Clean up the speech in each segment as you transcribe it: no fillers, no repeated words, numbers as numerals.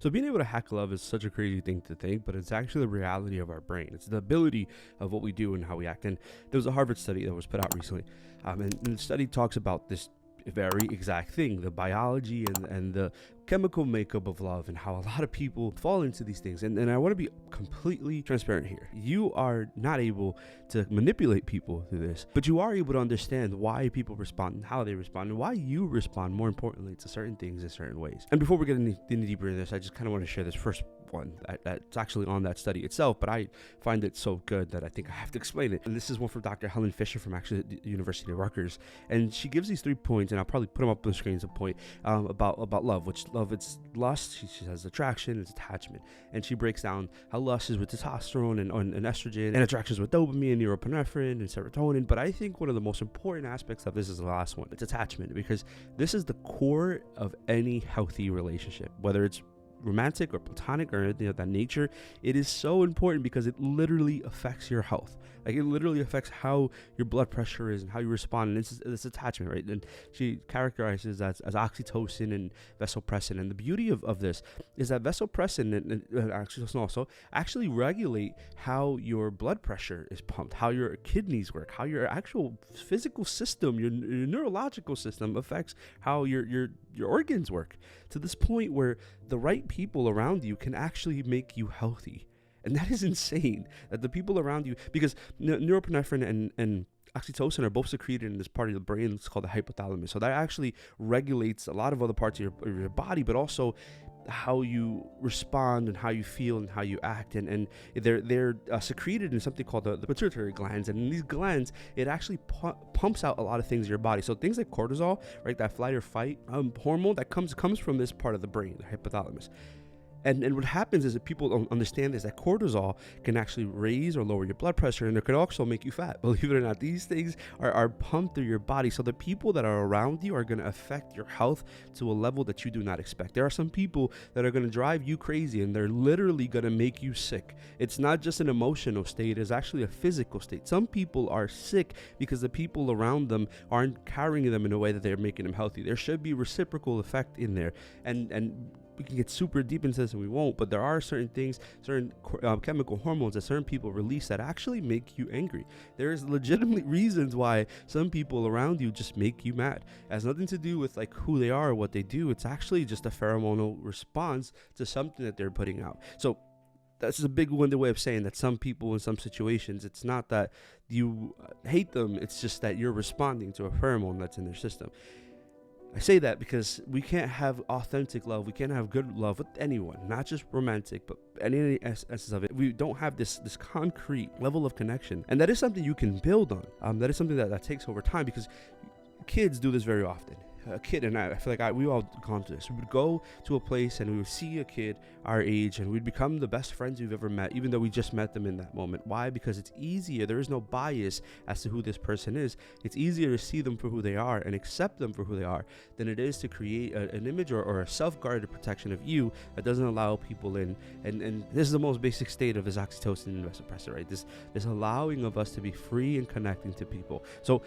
So being able to hack love is such a crazy thing to think, but it's actually the reality of our brain. It's the ability of what we do and how we act. And there was a Harvard study that was put out recently, and the study talks about this very exact thing, the biology and the chemical makeup of love, and how a lot of people fall into these things. And I want to be completely transparent here. You are not able to manipulate people through this, but you are able to understand why people respond and how they respond, and why you respond, more importantly, to certain things in certain ways. And before we get any deeper in this, I just kind of want to share this first one that's actually on that study itself, but I find it so good that I think I have to explain it. And this is one from Dr. Helen Fisher from actually the University of Rutgers, and she gives these 3 points, and I'll probably put them up on the screen at some point, about love, which love, it's lust, she has attraction, it's attachment, and she breaks down how lust is with testosterone and estrogen, and attraction is with dopamine, norepinephrine, and serotonin. But I think one of the most important aspects of this is the last one. It's attachment, because this is the core of any healthy relationship, whether it's romantic or platonic or anything of that nature. It is so important because it literally affects your health. Like, it literally affects how your blood pressure is and how you respond. And it's attachment, right? And she characterizes that as oxytocin and vasopressin. And the beauty of this is that vasopressin and oxytocin also actually regulate how your blood pressure is pumped, how your kidneys work, how your actual physical system, your neurological system affects how your organs work, to this point where the right people around you can actually make you healthy. And that is insane, that the people around you, because norepinephrine and oxytocin are both secreted in this part of the brain. It's called the hypothalamus. So that actually regulates a lot of other parts of your body, but also how you respond and how you feel and how you act. And they're secreted in something called the pituitary glands. And in these glands, it actually pumps out a lot of things in your body. So things like cortisol, right, that flight or fight hormone that comes from this part of the brain, the hypothalamus. And what happens is that people don't understand is that cortisol can actually raise or lower your blood pressure, and it could also make you fat. Believe it or not, these things are pumped through your body. So the people that are around you are going to affect your health to a level that you do not expect. There are some people that are going to drive you crazy, and they're literally going to make you sick. It's not just an emotional state, it's actually a physical state. Some people are sick because the people around them aren't carrying them in a way that they're making them healthy. There should be reciprocal effect in there. And we can get super deep into this and we won't, but there are certain things, certain chemical hormones that certain people release that actually make you angry. There's legitimate reasons why some people around you just make you mad. It has nothing to do with like who they are or what they do. It's actually just a pheromonal response to something that they're putting out. So that's a big-winded way of saying that some people in some situations, it's not that you hate them, it's just that you're responding to a pheromone that's in their system. I say that because we can't have authentic love. We can't have good love with anyone, not just romantic, but any essence of it. We don't have this concrete level of connection. And that is something you can build on. That is something that takes over time, because kids do this very often. A kid and I feel like we all gone through this. We would go to a place and we would see a kid our age, and we'd become the best friends we've ever met, even though we just met them in that moment. Why? Because it's easier. There is no bias as to who this person is. It's easier to see them for who they are and accept them for who they are than it is to create an image or a self-guarded protection of you that doesn't allow people in. And this is the most basic state of this oxytocin and vasopressin, right? This allowing of us to be free and connecting to people. So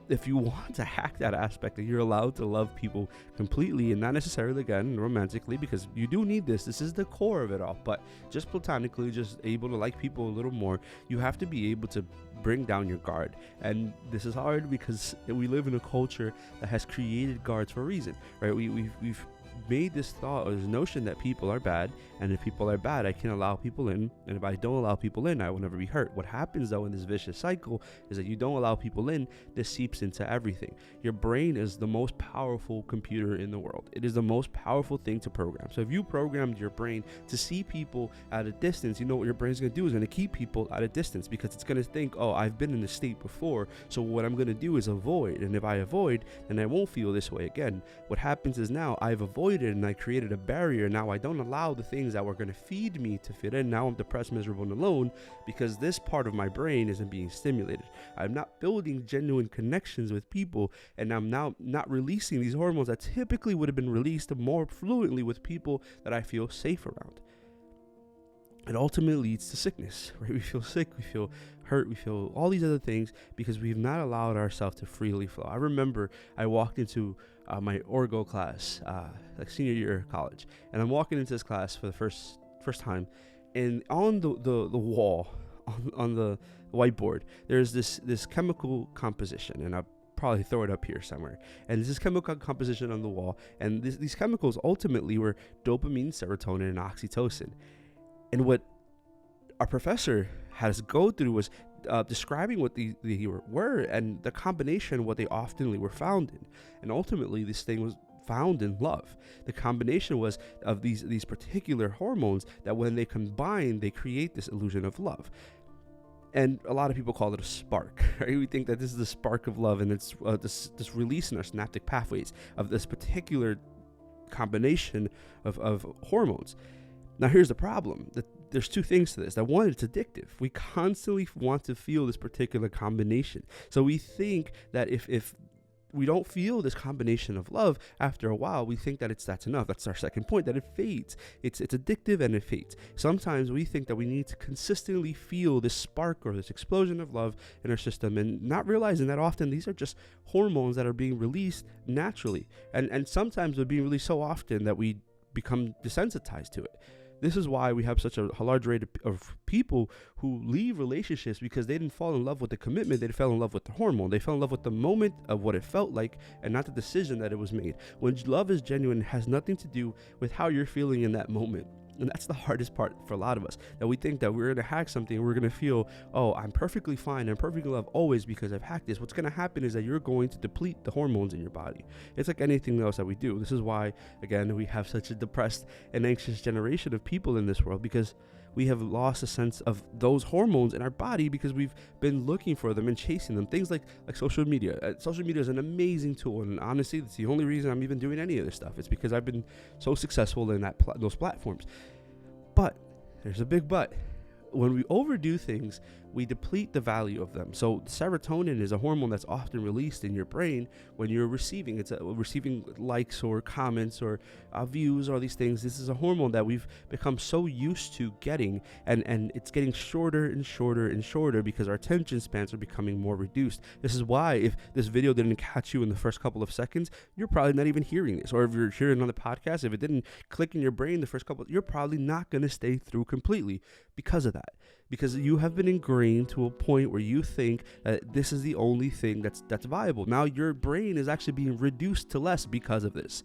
if you want to hack that aspect, that you're allowed to love people completely and not necessarily, again, romantically, because you do need this. This is the core of it all. But just platonically, just able to like people a little more, you have to be able to bring down your guard. And this is hard because we live in a culture that has created guards for a reason, right? We've made this thought or this notion that people are bad, and if people are bad, I can allow people in, and if I don't allow people in, I will never be hurt. What happens though in this vicious cycle is that you don't allow people in, this seeps into everything. Your brain is the most powerful computer in the world. It is the most powerful thing to program. So if you programmed your brain to see people at a distance, you know what your brain's going to do is going to keep people at a distance, because it's going to think, oh, I've been in this state before, so what I'm going to do is avoid, and if I avoid, then I won't feel this way again. What happens is now I've avoided and I created a barrier. Now I don't allow the things that were going to feed me to fit in. Now I'm depressed, miserable, and alone because this part of my brain isn't being stimulated. I'm not building genuine connections with people, and I'm now not releasing these hormones that typically would have been released more fluently with people that I feel safe around. It ultimately leads to sickness, right? We feel sick, we feel hurt, we feel all these other things because we've not allowed ourselves to freely flow. I remember I walked into my Orgo class, like senior year of college, and I'm walking into this class for the first time, and on the wall, on the whiteboard, there's this chemical composition, and I'll probably throw it up here somewhere. And this chemical composition on the wall, and these chemicals ultimately were dopamine, serotonin, and oxytocin. And what our professor had us go through was describing what they were, and the combination, what they often were found in. And ultimately, this thing was found in love. The combination was of these particular hormones that when they combine, they create this illusion of love. And a lot of people call it a spark, right? We think that this is the spark of love, and it's this release in our synaptic pathways of this particular combination of hormones. Now, here's the problem. There's two things to this. That one, it's addictive. We constantly want to feel this particular combination. So we think that if we don't feel this combination of love, after a while, we think that that's enough. That's our second point, that it fades. It's addictive and it fades. Sometimes we think that we need to consistently feel this spark or this explosion of love in our system, and not realizing that often these are just hormones that are being released naturally. And sometimes they're being released so often that we become desensitized to it. This is why we have such a large rate of people who leave relationships, because they didn't fall in love with the commitment. They fell in love with the hormone. They fell in love with the moment of what it felt like, and not the decision that it was made. When love is genuine, it has nothing to do with how you're feeling in that moment. And that's the hardest part for a lot of us, that we think that we're going to hack something and we're going to feel, oh, I'm perfectly fine, I'm perfectly loved always because I've hacked this. What's going to happen is that you're going to deplete the hormones in your body. It's like anything else that we do. This is why, again, we have such a depressed and anxious generation of people in this world, because we have lost a sense of those hormones in our body because we've been looking for them and chasing them. Things like social media. Social media is an amazing tool, and honestly, that's the only reason I'm even doing any of this stuff. It's because I've been so successful in those platforms. But there's a big but. When we overdo things, we deplete the value of them. So serotonin is a hormone that's often released in your brain when you're receiving likes or comments or views or these things. This is a hormone that we've become so used to getting, and it's getting shorter and shorter and shorter because our attention spans are becoming more reduced. This is why if this video didn't catch you in the first couple of seconds, you're probably not even hearing this. Or if you're hearing on the podcast, if it didn't click in your brain the first couple, you're probably not going to stay through completely because of that. Because you have been ingrained to a point where you think that this is the only thing that's viable. Now your brain is actually being reduced to less because of this.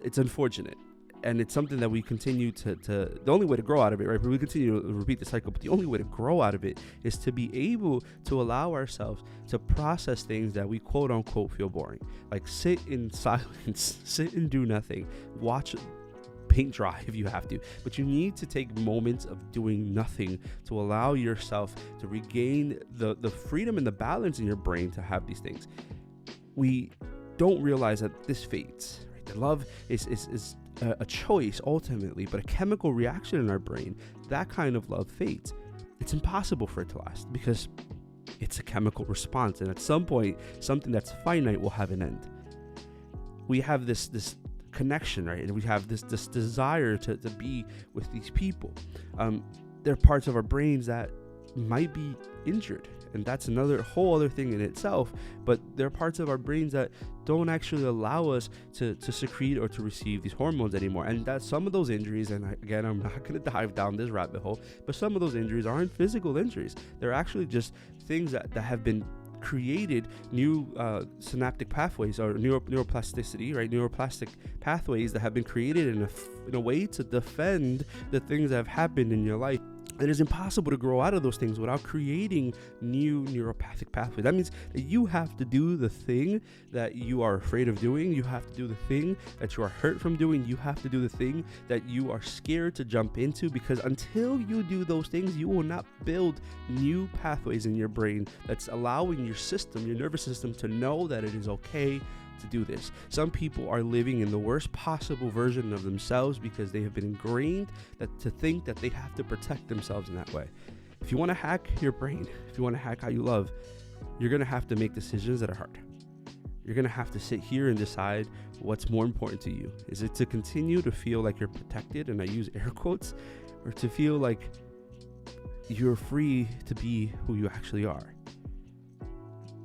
It's unfortunate. And it's something that we continue to the only way to grow out of it, right? We continue to repeat the cycle, but the only way to grow out of it is to be able to allow ourselves to process things that we quote unquote feel boring. Like sit in silence, sit and do nothing, watch paint dry if you have to, but you need to take moments of doing nothing to allow yourself to regain the freedom and the balance in your brain to have these things. We don't realize that this fades, right? The love is a choice ultimately, but a chemical reaction in our brain. That kind of love fades. It's impossible for it to last because it's a chemical response, and at some point something that's finite will have an end. We have this connection, right? And we have this desire to be with these people. There are parts of our brains that might be injured, and that's another whole other thing in itself. But there are parts of our brains that don't actually allow us to secrete or to receive these hormones anymore. And that some of those injuries, and again, I'm not going to dive down this rabbit hole, but some of those injuries aren't physical injuries. They're actually just things that have been created, new synaptic pathways or neuroplasticity, right? Neuroplastic pathways that have been created in a way to defend the things that have happened in your life. It is impossible to grow out of those things without creating new neuropathic pathways. That means that you have to do the thing that you are afraid of doing. You have to do the thing that you are hurt from doing. You have to do the thing that you are scared to jump into, because until you do those things, you will not build new pathways in your brain that's allowing your system, your nervous system, to know that it is okay to do this. Some people are living in the worst possible version of themselves because they have been ingrained to think that they have to protect themselves in that way. If you want to hack your brain, if you want to hack how you love, you're going to have to make decisions that are hard. You're going to have to sit here and decide what's more important to you. Is it to continue to feel like you're protected, and I use air quotes, or to feel like you're free to be who you actually are?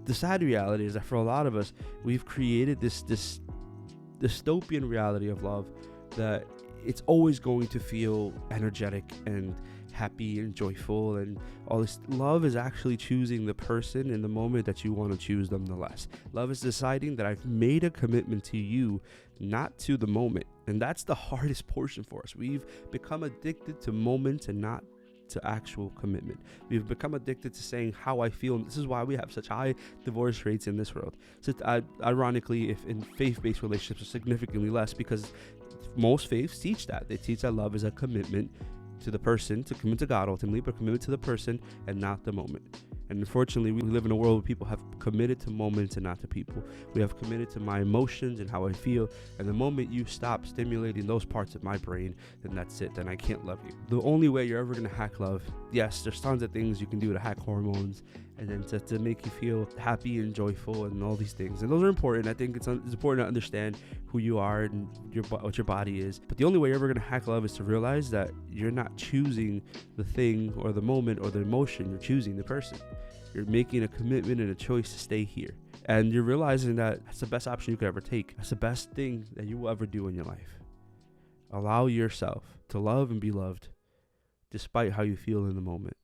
The sad reality is that for a lot of us, we've created this dystopian reality of love that it's always going to feel energetic and happy and joyful and all this. Love is actually choosing the person in the moment that you want to choose them the less. Love is deciding that I've made a commitment to you, not to the moment. And that's the hardest portion for us. We've become addicted to moments and not to actual commitment. We've become addicted to saying how I feel, and this is why we have such high divorce rates in this world. So ironically, if in faith-based relationships are significantly less, because most faiths teach that. They teach that love is a commitment to the person, to commit to God ultimately, but commitment to the person and not the moment. And unfortunately, we live in a world where people have committed to moments and not to people. We have committed to my emotions and how I feel. And the moment you stop stimulating those parts of my brain, then that's it. Then I can't love you. The only way you're ever going to hack love, yes, there's tons of things you can do to hack hormones and then to make you feel happy and joyful and all these things. And those are important. I think it's important to understand who you are and what your body is. But the only way you're ever going to hack love is to realize that you're not choosing the thing or the moment or the emotion. You're choosing the person. You're making a commitment and a choice to stay here. And you're realizing that that's the best option you could ever take. That's the best thing that you will ever do in your life. Allow yourself to love and be loved despite how you feel in the moment.